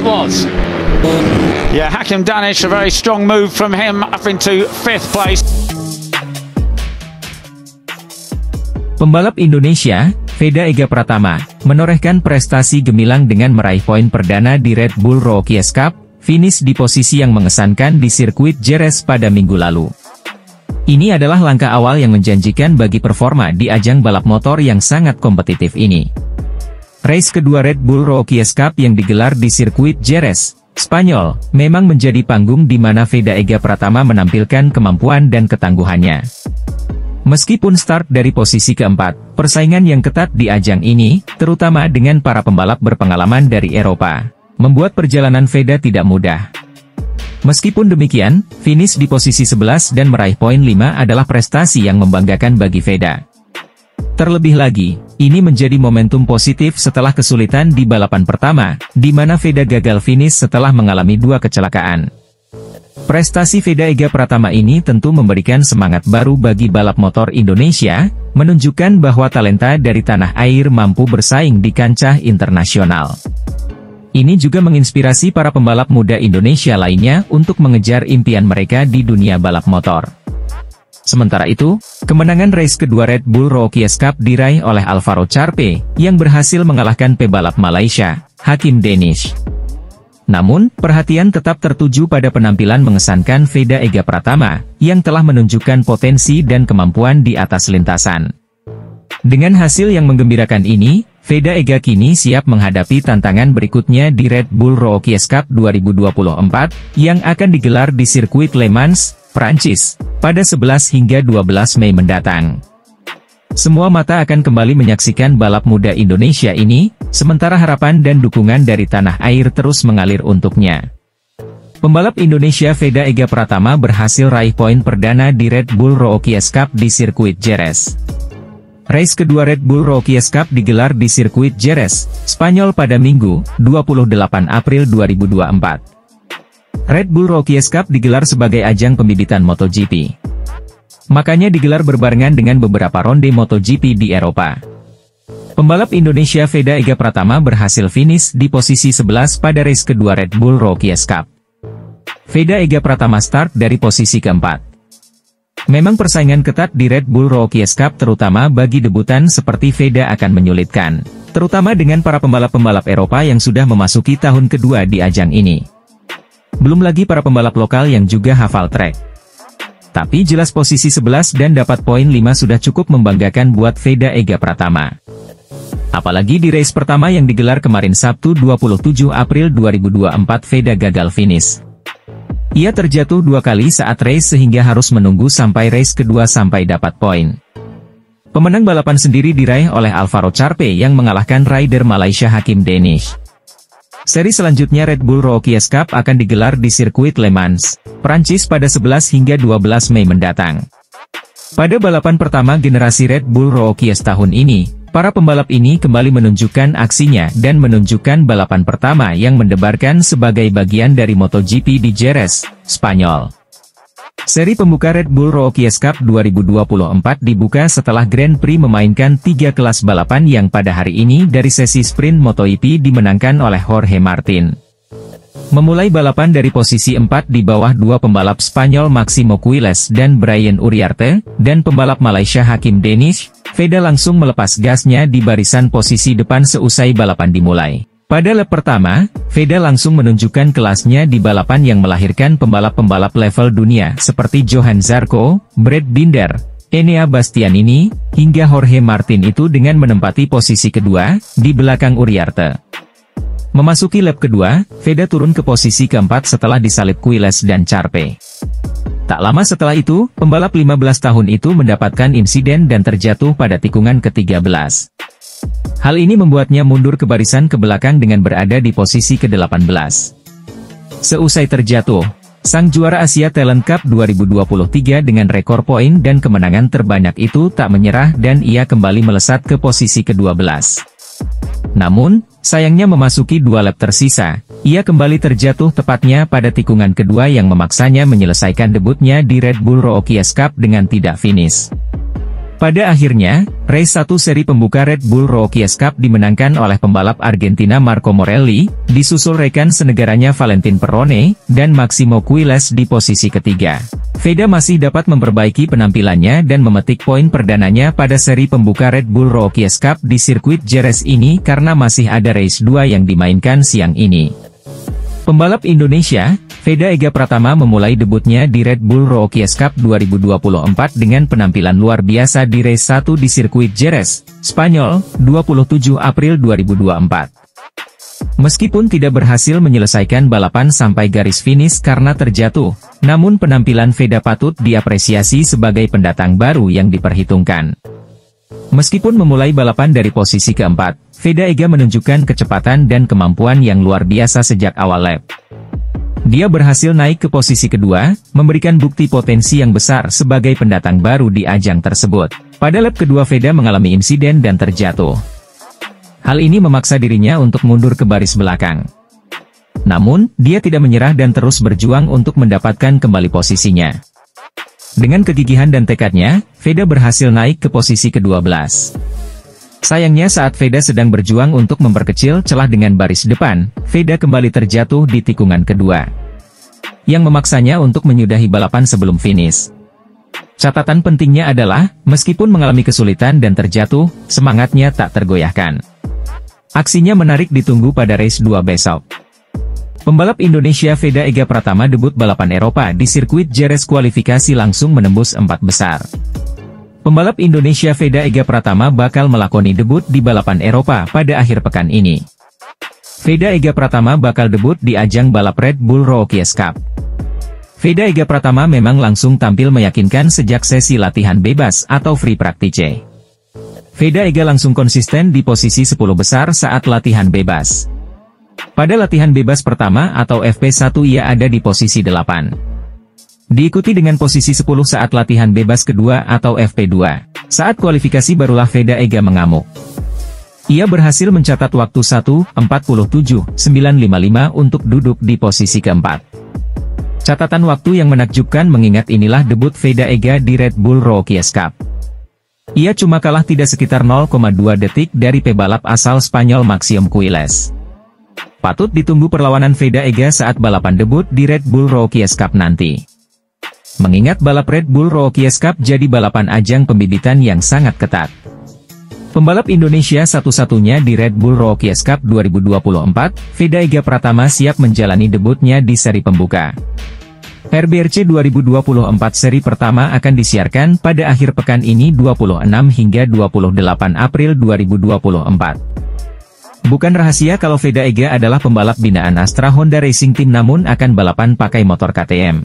it was. Yeah, Hakim Danish, a very strong move from him up into 5th place. Pembalap Indonesia, Veda Ega Pratama, menorehkan prestasi gemilang dengan meraih poin perdana di Red Bull Rookies Cup, finish di posisi yang mengesankan di sirkuit Jerez pada minggu lalu. Ini adalah langkah awal yang menjanjikan bagi performa di ajang balap motor yang sangat kompetitif ini. Race kedua Red Bull Rookies Cup yang digelar di sirkuit Jerez, Spanyol, memang menjadi panggung di mana Veda Ega Pratama menampilkan kemampuan dan ketangguhannya. Meskipun start dari posisi keempat, persaingan yang ketat di ajang ini, terutama dengan para pembalap berpengalaman dari Eropa, membuat perjalanan Veda tidak mudah. Meskipun demikian, finish di posisi 11 dan meraih poin 5 adalah prestasi yang membanggakan bagi Veda. Terlebih lagi, ini menjadi momentum positif setelah kesulitan di balapan pertama, di mana Veda gagal finish setelah mengalami 2 kecelakaan. Prestasi Veda Ega Pratama ini tentu memberikan semangat baru bagi balap motor Indonesia, menunjukkan bahwa talenta dari tanah air mampu bersaing di kancah internasional. Ini juga menginspirasi para pembalap muda Indonesia lainnya untuk mengejar impian mereka di dunia balap motor. Sementara itu, kemenangan race kedua Red Bull Rookies Cup diraih oleh Alvaro Charpe, yang berhasil mengalahkan pebalap Malaysia, Hakim Danish. Namun, perhatian tetap tertuju pada penampilan mengesankan Veda Ega Pratama, yang telah menunjukkan potensi dan kemampuan di atas lintasan. Dengan hasil yang menggembirakan ini, Veda Ega kini siap menghadapi tantangan berikutnya di Red Bull Rookies Cup 2024, yang akan digelar di sirkuit Le Mans, Prancis, pada 11 hingga 12 Mei mendatang. Semua mata akan kembali menyaksikan balap muda Indonesia ini, sementara harapan dan dukungan dari tanah air terus mengalir untuknya. Pembalap Indonesia Veda Ega Pratama berhasil raih poin perdana di Red Bull Rookies Cup di sirkuit Jerez. Race kedua Red Bull Rookies Cup digelar di sirkuit Jerez, Spanyol pada Minggu, 28 April 2024. Red Bull Rookies Cup digelar sebagai ajang pembibitan MotoGP. Makanya digelar berbarengan dengan beberapa ronde MotoGP di Eropa. Pembalap Indonesia Veda Ega Pratama berhasil finish di posisi 11 pada race kedua Red Bull Rookies Cup. Veda Ega Pratama start dari posisi keempat. Memang persaingan ketat di Red Bull Rookies Cup terutama bagi debutan seperti Veda akan menyulitkan, terutama dengan para pembalap-pembalap Eropa yang sudah memasuki tahun kedua di ajang ini. Belum lagi para pembalap lokal yang juga hafal track. Tapi jelas posisi 11 dan dapat poin 5 sudah cukup membanggakan buat Veda Ega Pratama. Apalagi di race pertama yang digelar kemarin Sabtu 27 April 2024 Veda gagal finish. Ia terjatuh 2 kali saat race sehingga harus menunggu sampai race kedua sampai dapat poin. Pemenang balapan sendiri diraih oleh Alvaro Charpe yang mengalahkan rider Malaysia Hakim Danish. Seri selanjutnya Red Bull Rookies Cup akan digelar di sirkuit Le Mans, Prancis pada 11 hingga 12 Mei mendatang. Pada balapan pertama generasi Red Bull Rookies tahun ini, para pembalap ini kembali menunjukkan aksinya dan menunjukkan balapan pertama yang mendebarkan sebagai bagian dari MotoGP di Jerez, Spanyol. Seri pembuka Red Bull Rookies Cup 2024 dibuka setelah Grand Prix memainkan 3 kelas balapan yang pada hari ini dari sesi sprint MotoGP dimenangkan oleh Jorge Martin. Memulai balapan dari posisi 4 di bawah 2 pembalap Spanyol Máximo Quiles dan Brian Uriarte, dan pembalap Malaysia Hakim Danish, Veda langsung melepas gasnya di barisan posisi depan seusai balapan dimulai. Pada lap pertama, Veda langsung menunjukkan kelasnya di balapan yang melahirkan pembalap-pembalap level dunia seperti Johan Zarco, Brad Binder, Enea Bastianini, hingga Jorge Martin itu dengan menempati posisi kedua, di belakang Uriarte. Memasuki lap kedua, Veda turun ke posisi keempat setelah disalip Quiles dan Charpe. Tak lama setelah itu, pembalap 15 tahun itu mendapatkan insiden dan terjatuh pada tikungan ke-13. Hal ini membuatnya mundur ke barisan ke belakang dengan berada di posisi ke-18. Seusai terjatuh, sang juara Asia Talent Cup 2023 dengan rekor poin dan kemenangan terbanyak itu tak menyerah dan ia kembali melesat ke posisi ke-12. Namun, sayangnya memasuki 2 lap tersisa, ia kembali terjatuh tepatnya pada tikungan kedua yang memaksanya menyelesaikan debutnya di Red Bull Rookies Cup dengan tidak finish. Pada akhirnya, race 1 seri pembuka Red Bull Rookies Cup dimenangkan oleh pembalap Argentina Marco Morelli, disusul rekan senegaranya Valentin Perrone, dan Maximo Quiles di posisi ketiga. Veda masih dapat memperbaiki penampilannya dan memetik poin perdananya pada seri pembuka Red Bull Rookies Cup di sirkuit Jerez ini karena masih ada race 2 yang dimainkan siang ini. Pembalap Indonesia, Veda Ega Pratama memulai debutnya di Red Bull Rookies Cup 2024 dengan penampilan luar biasa di race 1 di sirkuit Jerez, Spanyol, 27 April 2024. Meskipun tidak berhasil menyelesaikan balapan sampai garis finish karena terjatuh, namun penampilan Veda patut diapresiasi sebagai pendatang baru yang diperhitungkan. Meskipun memulai balapan dari posisi keempat, Veda Ega menunjukkan kecepatan dan kemampuan yang luar biasa sejak awal lap. Dia berhasil naik ke posisi kedua, memberikan bukti potensi yang besar sebagai pendatang baru di ajang tersebut. Pada lap kedua Veda mengalami insiden dan terjatuh. Hal ini memaksa dirinya untuk mundur ke baris belakang. Namun, dia tidak menyerah dan terus berjuang untuk mendapatkan kembali posisinya. Dengan kegigihan dan tekadnya, Veda berhasil naik ke posisi ke-12. Sayangnya saat Veda sedang berjuang untuk memperkecil celah dengan baris depan, Veda kembali terjatuh di tikungan kedua, yang memaksanya untuk menyudahi balapan sebelum finish. Catatan pentingnya adalah, meskipun mengalami kesulitan dan terjatuh, semangatnya tak tergoyahkan. Aksinya menarik ditunggu pada race 2 besok. Pembalap Indonesia Veda Ega Pratama debut balapan Eropa di sirkuit Jerez kualifikasi langsung menembus 4 besar. Pembalap Indonesia Veda Ega Pratama bakal melakoni debut di balapan Eropa pada akhir pekan ini. Veda Ega Pratama bakal debut di ajang balap Red Bull Rookies Cup. Veda Ega Pratama memang langsung tampil meyakinkan sejak sesi latihan bebas atau free practice. Veda Ega langsung konsisten di posisi 10 besar saat latihan bebas. Pada latihan bebas pertama atau FP1 ia ada di posisi 8. Diikuti dengan posisi 10 saat latihan bebas kedua atau FP2. Saat kualifikasi barulah Veda Ega mengamuk. Ia berhasil mencatat waktu 1:47.955 untuk duduk di posisi keempat. Catatan waktu yang menakjubkan mengingat inilah debut Veda Ega di Red Bull Rookies Cup. Ia cuma kalah tidak sekitar 0,2 detik dari pebalap asal Spanyol Maximo Quiles. Patut ditunggu perlawanan Veda Ega saat balapan debut di Red Bull Rookies Cup nanti. Mengingat balap Red Bull Rookies Cup jadi balapan ajang pembibitan yang sangat ketat. Pembalap Indonesia satu-satunya di Red Bull Rookies Cup 2024, Veda Ega Pratama siap menjalani debutnya di seri pembuka. RBRC 2024 seri pertama akan disiarkan pada akhir pekan ini 26 hingga 28 April 2024. Bukan rahasia kalau Veda Ega adalah pembalap binaan Astra Honda Racing Team namun akan balapan pakai motor KTM.